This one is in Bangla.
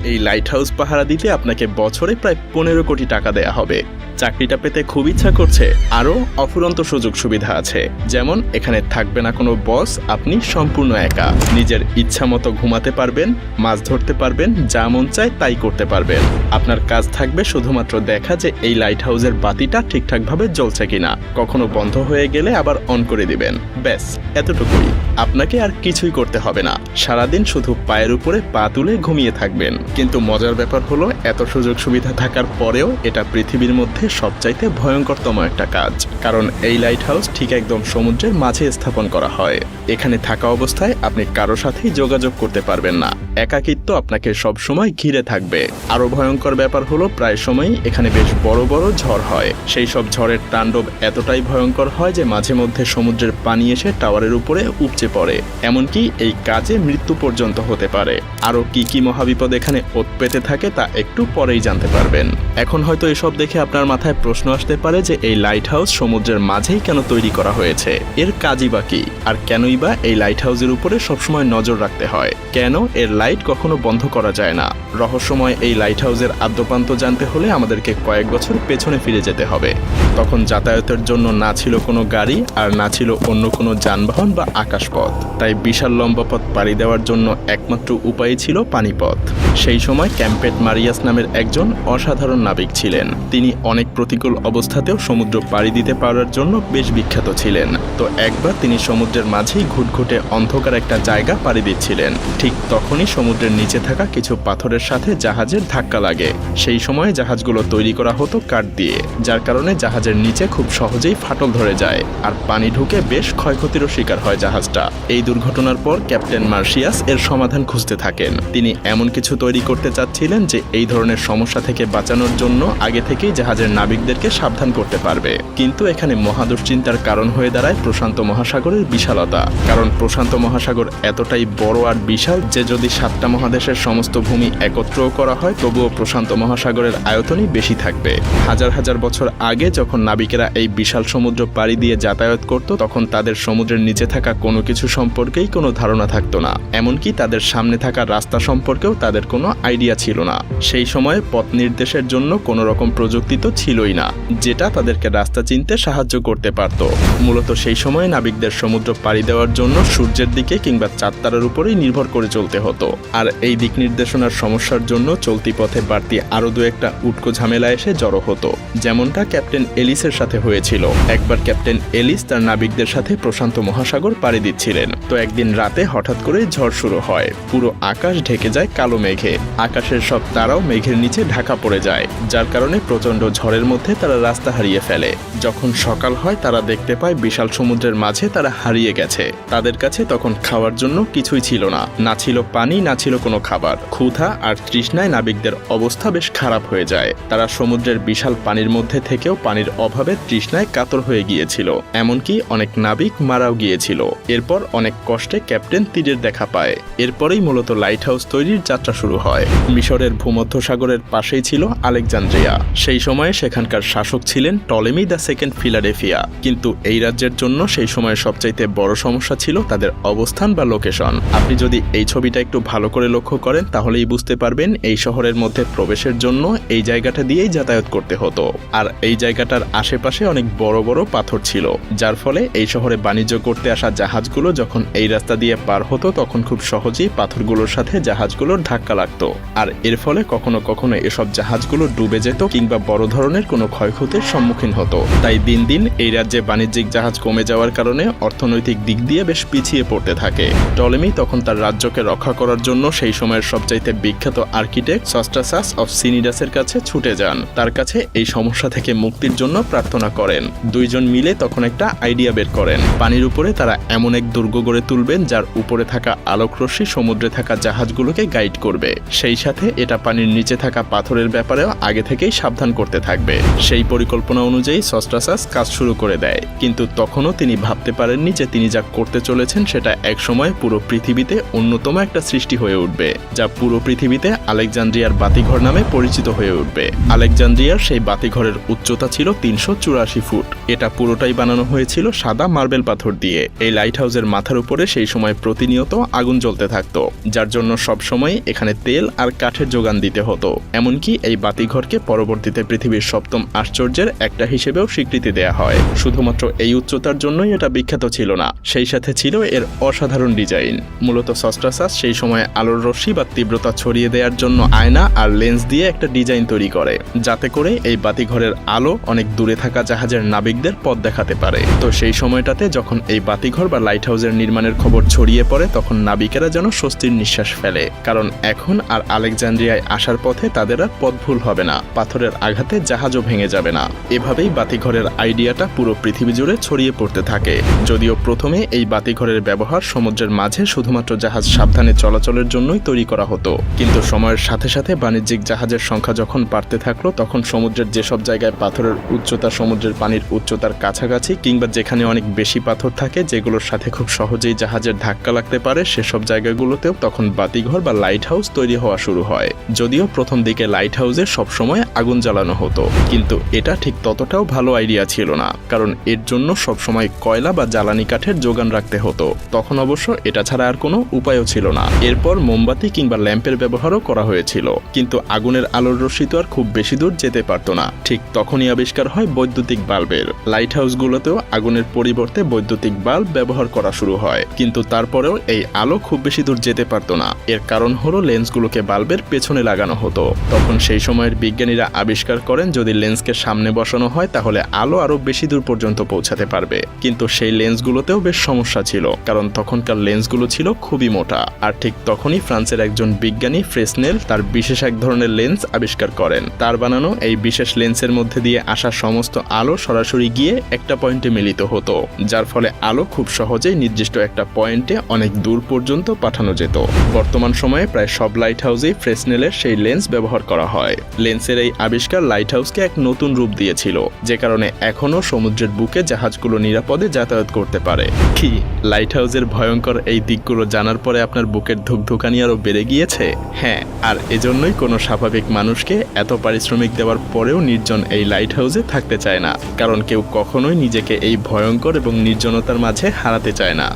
এই লাইট হাউস পাহারা দিতে আপনাকে বছরে প্রায় 15 কোটি টাকা দেয়া হবে। চাকরিটা পেতে খুব ইচ্ছা করছে? আরও অফুরন্ত সুযোগ সুবিধা আছে। যেমন এখানে থাকবে না কোনো বস, আপনি সম্পূর্ণ একা। নিজের ইচ্ছা মতো ঘুমাতে পারবেন, মাছ ধরতে পারবেন, যা মন চায় তাই করতে পারবেন। আপনার কাজ থাকবে শুধুমাত্র দেখা যে এই লাইট হাউসের বাতিটা ঠিকঠাকভাবে জ্বলছে কিনা, কখনো বন্ধ হয়ে গেলে আবার অন করে দিবেন। ব্যাস এতটুকুই, আপনাকে আর কিছুই করতে হবে না। সারাদিন শুধু পায়ের উপরে পা তুলে ঘুমিয়ে থাকবেন। কিন্তু মজার ব্যাপার হলো, এত সুযোগ সুবিধা থাকার পরেও এটা পৃথিবীর মধ্যে সবচাইতে ভয়ঙ্করতম একটা কাজ। কারণ এই লাইট হাউস ঠিক একদম সমুদ্রের মাঝে স্থাপন করা হয়। এখানে থাকা অবস্থায় আপনি কারো সাথেই যোগাযোগ করতে পারবেন না। একাকিত্ব আপনাকে সবসময় ঘিরে থাকবে। আরো ভয়ঙ্কর ব্যাপার হলো, প্রায় সময়ই এখানে বেশ বড় বড় ঝড় হয়। সেই সব ঝড়ের তাণ্ডব এতটাই ভয়ঙ্কর হয় যে মাঝে মধ্যে সমুদ্রের পানি এসে টাওয়ারের উপরে উপচে পড়ে। এমনকি এই কাজে মৃত্যু পর্যন্ত হতে পারে। আরো কি কি মহাবিপদ এখানে ওত পেতে থাকে তা একটু পরেই জানতে পারবেন। এখন হয়তো এসব দেখে আপনার মাথায় প্রশ্ন আসতে পারে যে এই লাইট হাউস সমুদ্রের মাঝেই কেন তৈরি করা হয়েছে, এর কাজই বা কি, আর কেনই বা এই লাইট হাউসের উপরে সবসময় নজর রাখতে হয়, কেন এর লাইট কখনো বন্ধ করা যায় না। রহস্যময় এই লাইট হাউসের আদ্যপান্ত জানতে হলে আমাদেরকে কয়েক বছর পেছনে ফিরে যেতে হবে। তখন যাতায়াতের জন্য না ছিল কোনো গাড়ি, আর না ছিল অন্য কোনো যানবাহন বা আকাশপথ। তাই বিশাল লম্বা পথ পাড়ি দেওয়ার জন্য একমাত্র উপায় ছিল পানিপথ। সেই সময় ক্যাম্পেট মারিয়াস নামের একজন অসাধারণ নাবিক ছিলেন। তিনি অনেক প্রতিকূল অবস্থাতেও সমুদ্র পাড়ি দিতে পারার জন্য বেশ বিখ্যাত ছিলেন। তো একবার তিনি সমুদ্রের মাঝেই ঘুটঘুটে অন্ধকার একটা জায়গা পাড়ি দিচ্ছিলেন। ঠিক তখনই সমুদ্রের নিচে থাকা কিছু পাথরের সাথে জাহাজের ধাক্কা লাগে। সেই সময় জাহাজগুলো তৈরি করা হতো কাঠ দিয়ে, যার কারণে জাহাজের নিচে খুব সহজেই ফাটল ধরে যায়, আর পানি ঢুকে বেশ ক্ষয়ক্ষতিরও শিকার হয় জাহাজটা। এই দুর্ঘটনার পর ক্যাপ্টেন মার্শিয়াস এর সমাধান খুঁজতে থাকেন। তিনি এমন কিছু তৈরি করতে চাচ্ছিলেন যে এই ধরনের সমস্যা থেকে বাঁচানোর জন্য আগে থেকেই জাহাজের নাবিকদেরকে সাবধান করতে পারবে। কিন্তু এখানে মহাদুশ্চিন্তার কারণ হয়ে দাঁড়ায় প্রশান্ত মহাসাগরের বিশালতা। কারণ প্রশান্ত মহাসাগর এতটাই বড় আর বিশাল যে যদি 7টা মহাদেশের সমস্ত ভূমি একত্রও করা হয় তবুও প্রশান্ত মহাসাগরের আয়তনই বেশি থাকবে। হাজার হাজার বছর আগে যখন নাবিকেরা এই বিশাল সমুদ্র পাড়ি দিয়ে যাতায়াত করত, তখন তাদের সমুদ্রের নিচে থাকা কোনো কিছু সম্পর্কেই কোনো ধারণা থাকতো না। এমনকি তাদের সামনে থাকা রাস্তা সম্পর্কেও তাদের কোনো আইডিয়া ছিল না। সেই সময়ে পথ নির্দেশের জন্য কোনো রকম প্রযুক্তি তো ছিলই না, যেটা তাদেরকে রাস্তা চিনতে সাহায্য করতে পারত। মূলত সেই সময় নাবিকদের সমুদ্র পাড়ি দেওয়ার জন্য সূর্যের দিকে কিংবা চাঁদ তারার উপরেই নির্ভর করে চলতে হতো। আর এই দিক নির্দেশনার সমস্যার জন্য চলতি পথে বাড়তি আরো দু একটা উটকো ঝামেলা এসে জড়ো হতো, যেমনটা ক্যাপ্টেন এলিসের সাথে হয়েছিল। একবার ক্যাপ্টেন এলিস তার নাবিকদের সাথে প্রশান্ত মহাসাগর পাড়ি দিচ্ছিলেন। তো একদিন রাতে হঠাৎ করে ঝড় শুরু হয়। পুরো আকাশ ঢেকে যায় কালো মেঘে। আকাশের সব তারাও মেঘের নিচে ঢাকা পড়ে যায়, যার কারণে প্রচণ্ড ঝড়ের মধ্যে তারা রাস্তা হারিয়ে ফেলে। যখন সকাল হয় তারা দেখতে পায় বিশাল সমুদ্রের মাঝে তারা হারিয়ে গেছে। তাদের কাছে তখন খাওয়ার জন্য কিছুই ছিল না, না ছিল পানি, না ছিল কোনো খাবার। ক্ষুধা আর তৃষ্ণায় নাবিকদের অবস্থা বেশ খারাপ হয়ে যায়। তারা সমুদ্রের বিশাল পানির মধ্যে থেকেও পানির অভাবে তৃষ্ণায় কাতর হয়ে গিয়েছিল। এমনকি অনেক নাবিক মারাও গিয়েছিল। এরপর অনেক কষ্টে ক্যাপ্টেন তীরের দেখা পায়। এরপরেই মূলত লাইট হাউস তৈরির যাত্রা শুরু হয়। মিশরের ভূমধ্যসাগরের পাশেই ছিল আলেকজান্দ্রিয়া। সেই সময়ে সেখানকার শাসক ছিলেন টলেমি দ্য সেকেন্ড ফিলাডেলফিয়া। কিন্তু এই রাজ্যের জন্য সেই সময় সবচাইতে বড় সমস্যা ছিল তাদের অবস্থান বা লোকেশন। আপনি যদি এই ছবিটা একটু ভালো করে লক্ষ্য করেন তাহলেই বুঝতে পারবেন এই শহরের মধ্যে প্রবেশের জন্য এই জায়গাটা দিয়েই যাতায়াত করতে হতো। আর এই জায়গাটার আশেপাশে অনেক বড় বড় পাথর ছিল, যার ফলে এই শহরে বাণিজ্য করতে আসা জাহাজগুলো যখন এই রাস্তা দিয়ে পার হতো তখন খুব সহজেই পাথরগুলোর সাথে জাহাজগুলোর ধাক্কা লাগতো। আর এর ফলে কখনো কখনো এসব জাহাজগুলো ডুবে যেত কিংবা বড় ধরনের কোনো ক্ষয়ক্ষতির সম্মুখীন হতো। তাই দিন দিন এই রাজ্যে বাণিজ্যিক জাহাজ কমে যাওয়ার কারণে অর্থনৈতিক দিক দিয়ে বেশ পিছিয়ে পড়তে থাকে। টলেমি তখন তার রাজ্যকে রক্ষা করার জন্য সেই সময়ের সবচাইতে বিখ্যাত আর্কিটেক্ট সস্ট্রাসাস অফ সিনিডাসের কাছে ছুটে যান। তার কাছে এই সমস্যা থেকে মুক্তির জন্য প্রার্থনা করেন। দুইজন মিলে তখন একটা আইডিয়া বের করেন। পানির উপরে তারা এমন এক দুর্গ গড়ে তুলবেন যার উপরে থাকা আলোকরশ্মি সমুদ্রে থাকা জাহাজগুলোকে গাইড করবে। সেই সাথে এটা পানির নিচে থাকা পাথরের ব্যাপারেও আগে থেকেই সাবধান করতে থাকবে। সেই পরিকল্পনা অনুযায়ী সস্ট্রাসাস কাজ শুরু করে দেয়। কিন্তু তখনও তিনি ভাবতে পারেননি যে তিনি যা করতে চলেছেন সেটা একসময় পুরো পৃথিবীতে অন্যতম একটা সৃষ্টি হয়ে উঠবে, যা পুরো পৃথিবীতে আলেকজান্দ্রিয়ার বাতিঘর নামে পরিচিত হয়ে উঠবে। আলেকজান্দ্রিয়ার সেই বাতিঘরের উচ্চতা ছিল 384 ফুট। এটা পুরোটাই বানানো হয়েছিল সাদা মার্বেল পাথর দিয়ে। এই লাইট হাউসের হাউসের মাথার উপরে সেই সময় প্রতিনিয়ত আগুন জ্বলতে থাকতো, যার জন্য সবসময় এখানে তেল আর কাঠের যোগান দিতে হতো। এমনকি এই বাতিঘরকে পরবর্তীতে পৃথিবীর 7ম আশ্চর্যের একটা হিসেবেও স্বীকৃতি দেয়া হয়। শুধুমাত্র এই উচ্চতার জন্যই এটা বিখ্যাত ছিল না, সেই সাথে ছিল এর অসাধারণ ডিজাইন। মূলত সস্ট্রাসাস সেই সময় আলোর রশ্মি বা তীব্রতা ছড়িয়ে দেওয়ার জন্য আয়না আর লেন্স দিয়ে একটা ডিজাইন তৈরি করে, যাতে করে এই বাতিঘরের আলো অনেক দূরে থাকা জাহাজের নাবিকদের পথ দেখাতে পারে। তো সেই সময়টাতে যখন এই বাতিঘর বা লাইট হাউসের নির্মাণের খবর ছড়িয়ে পড়ে, তখন নাবিকেরা যেন স্বস্তির নিঃশ্বাস ফেলে, কারণ এখন আর আলেকজান্দ্রিয়ায় আসার পথে তাদের আর পথ ভুল হবে না, পাথরের আঘাতে জাহাজও ভেঙে যাবে না। এভাবেই বাতিঘরের আইডিয়াটা পুরো পৃথিবী জুড়ে ছড়িয়ে পড়তে থাকে। যদিও প্রথমে এই বাতিঘরের ব্যবহার সমুদ্রের মাঝে শুধুমাত্র জাহাজ সাবধানে চলাচলের জন্যই তৈরি করা হতো, কিন্তু সময়ের সাথে সাথে বাণিজ্যিক জাহাজের সংখ্যা যখন বাড়তে থাকলো, তখন সমুদ্রের যেসব জায়গায় পাথরের উচ্চতা সমুদ্রের পানির উচ্চতার কাছাকাছি কিংবা যেখানে অনেক বেশি পাথর থাকে, যেগুলোর সাথে খুব সহজেই জাহাজের ধাক্কা লাগতে পারে, সেসব জায়গাগুলোতেও তখন বাতিঘর বা লাইট হাউস তৈরি হওয়া শুরু হয়। যদিও প্রথম দিকে লাইট হাউসে সবসময় আগুন জ্বালানো হতো, কিন্তু এটা ঠিক ততটাও ভালো আইডিয়া ছিল না, কারণ এর জন্য সবসময় কয়লা বা জ্বালানি কাঠের যোগান রাখতে হতো। তখন অবশ্য এটা ছাড়া আর কোনো উপায়ও ছিল না। এরপর মোমবাতি কিংবা ল্যাম্পের ব্যবহারও করা হয়েছিল, কিন্তু আগুনের আলোর রশ্মি তো আর খুব বেশি দূর যেতে পারত না। ঠিক তখনই আবিষ্কার হয় বৈদ্যুতিক বাল্বের। লাইট হাউসগুলোতেও আগুনের পরিবর্তে বৈদ্যুতিক বাল্ব ব্যবহার করা শুরু হয়, কিন্তু তারপরেও এই আলো খুব বেশি দূর যেতে পারত না। এর কারণ হলো লেন্সগুলোকে বাল্বের পেছনে লাগানো হতো। তখন সেই সময়ের বিজ্ঞানীরা আবিষ্কার করেন যদি লেন্সকে সামনে বসানো হয় তাহলে আলো আরো বেশি দূর পর্যন্ত পৌঁছাতে পারবে, কিন্তু সেই লেন্সগুলোতেও বেশ সমস্যা ছিল, কারণ তখনকার লেন্সগুলো ছিল খুবই মোটা। আর ঠিক তখনই ফ্রান্সের একজন বিজ্ঞানী ফ্রেসনেল তার বিশেষ এক ধরনের লেন্স আবিষ্কার করেন। তার বানানো এই বিশেষ লেন্সের মধ্যে দিয়ে আসা সমস্ত আলো সরাসরি গিয়ে একটা পয়েন্টে মিলিত হতো, যার ফলে আলো খুব সহজেই নির্দিষ্ট একটা পয়েন্টে অনেক দূর পর্যন্ত পাঠানো যেত। বর্তমান সময়ে প্রায় সব লাইট হাউসেই ফ্রেসনেলের সেই লেন্স ব্যবহার করা হয়। লেন্সের এই আবিষ্কার লাইট হাউসকে এক নতুন রূপ দিয়েছিল, যে কারণে এখনও সমুদ্রের বুকে জাহাজগুলো নিরাপদে যাতায়াত করতে পারে। কি লাইট হাউসের ভয়ঙ্কর এই দিকগুলো জানার পরে আপনার বুকের ধুকধুকানি আরও বেড়ে গিয়েছে? হ্যাঁ, আর এজন্যই কোনো স্বাভাবিক মানুষকে এত পারিশ্রমিক দেওয়ার পরেও নির্জন এই লাইট হাউসে থাকতে চায় না, কারণ কেউ কখনোই নিজেকে এই ভয়ঙ্কর এবং নির্জনতার মাঝে হারাতে চায় না।